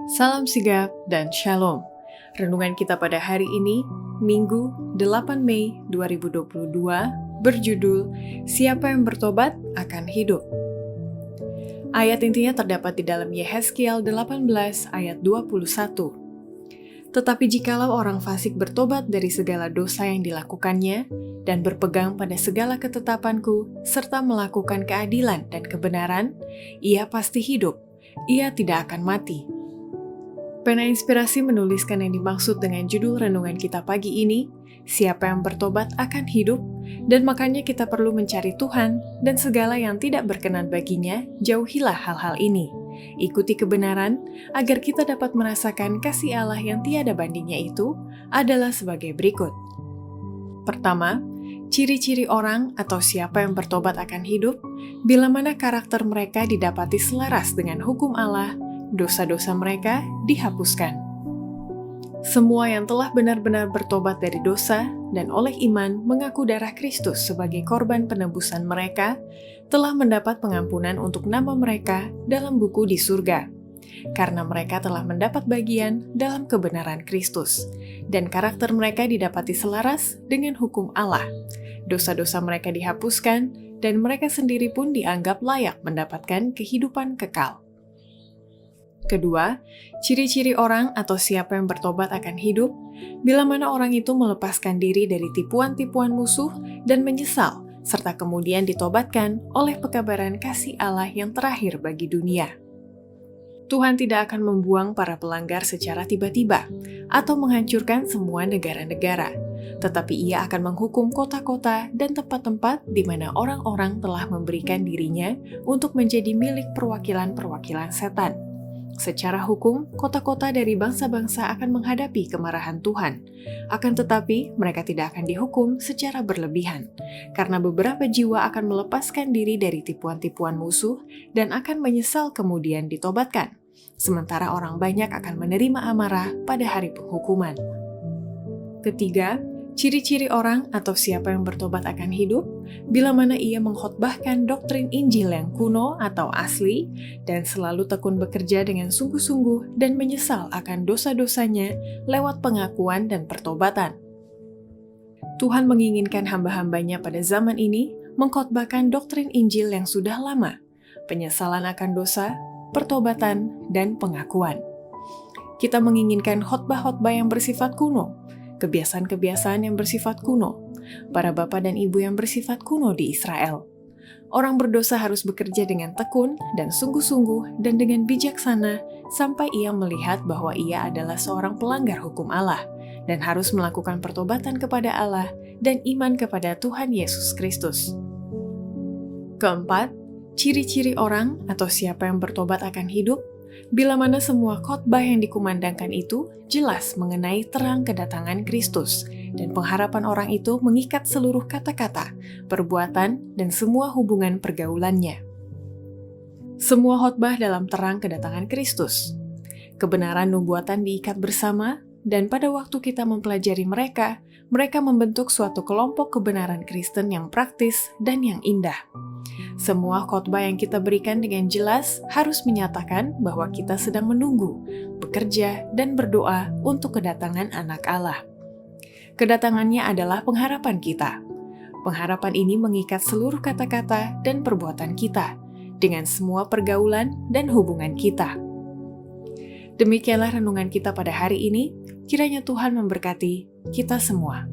Salam sigap dan shalom. Renungan kita pada hari ini, Minggu 8 Mei 2022, berjudul Siapa yang bertobat akan hidup. Ayat intinya terdapat di dalam Yehezkiel 18 ayat 21. Tetapi jikalau orang fasik bertobat dari segala dosa yang dilakukannya, dan berpegang pada segala ketetapanku, serta melakukan keadilan dan kebenaran, ia pasti hidup, ia tidak akan mati. Pena Inspirasi menuliskan yang dimaksud dengan judul renungan kita pagi ini, siapa yang bertobat akan hidup, dan makanya kita perlu mencari Tuhan, dan segala yang tidak berkenan baginya, jauhilah hal-hal ini. Ikuti kebenaran, agar kita dapat merasakan kasih Allah yang tiada bandingnya itu, adalah sebagai berikut. Pertama, ciri-ciri orang atau siapa yang bertobat akan hidup, bila mana karakter mereka didapati selaras dengan hukum Allah, dosa-dosa mereka dihapuskan. Semua yang telah benar-benar bertobat dari dosa dan oleh iman mengaku darah Kristus sebagai korban penebusan mereka, telah mendapat pengampunan untuk nama mereka dalam buku di surga, karena mereka telah mendapat bagian dalam kebenaran Kristus, dan karakter mereka didapati selaras dengan hukum Allah. Dosa-dosa mereka dihapuskan, dan mereka sendiri pun dianggap layak mendapatkan kehidupan kekal. Kedua, ciri-ciri orang atau siapa yang bertobat akan hidup, bila mana orang itu melepaskan diri dari tipuan-tipuan musuh dan menyesal, serta kemudian ditobatkan oleh pekabaran kasih Allah yang terakhir bagi dunia. Tuhan tidak akan membuang para pelanggar secara tiba-tiba, atau menghancurkan semua negara-negara, tetapi Ia akan menghukum kota-kota dan tempat-tempat di mana orang-orang telah memberikan dirinya untuk menjadi milik perwakilan-perwakilan setan. Secara hukum, kota-kota dari bangsa-bangsa akan menghadapi kemarahan Tuhan. Akan tetapi, mereka tidak akan dihukum secara berlebihan, karena beberapa jiwa akan melepaskan diri dari tipuan-tipuan musuh dan akan menyesal kemudian ditobatkan. Sementara orang banyak akan menerima amarah pada hari penghukuman. Ketiga, ciri-ciri orang atau siapa yang bertobat akan hidup, bila mana ia mengkhotbahkan doktrin Injil yang kuno atau asli, dan selalu tekun bekerja dengan sungguh-sungguh dan menyesal akan dosa-dosanya lewat pengakuan dan pertobatan. Tuhan menginginkan hamba-hambanya pada zaman ini mengkhotbahkan doktrin Injil yang sudah lama, penyesalan akan dosa, pertobatan, dan pengakuan. Kita menginginkan khotbah-khotbah yang bersifat kuno, kebiasaan-kebiasaan yang bersifat kuno, para bapak dan ibu yang bersifat kuno di Israel. Orang berdosa harus bekerja dengan tekun dan sungguh-sungguh dan dengan bijaksana sampai ia melihat bahwa ia adalah seorang pelanggar hukum Allah dan harus melakukan pertobatan kepada Allah dan iman kepada Tuhan Yesus Kristus. Keempat, ciri-ciri orang atau siapa yang bertobat akan hidup, bila mana semua khotbah yang dikumandangkan itu jelas mengenai terang kedatangan Kristus, dan pengharapan orang itu mengikat seluruh kata-kata, perbuatan, dan semua hubungan pergaulannya. Semua khotbah dalam terang kedatangan Kristus. Kebenaran nubuatan diikat bersama, dan pada waktu kita mempelajari mereka membentuk suatu kelompok kebenaran Kristen yang praktis dan yang indah. Semua khotbah yang kita berikan dengan jelas harus menyatakan bahwa kita sedang menunggu, bekerja, dan berdoa untuk kedatangan Anak Allah. Kedatangannya adalah pengharapan kita. Pengharapan ini mengikat seluruh kata-kata dan perbuatan kita, dengan semua pergaulan dan hubungan kita. Demikianlah renungan kita pada hari ini, kiranya Tuhan memberkati kita semua.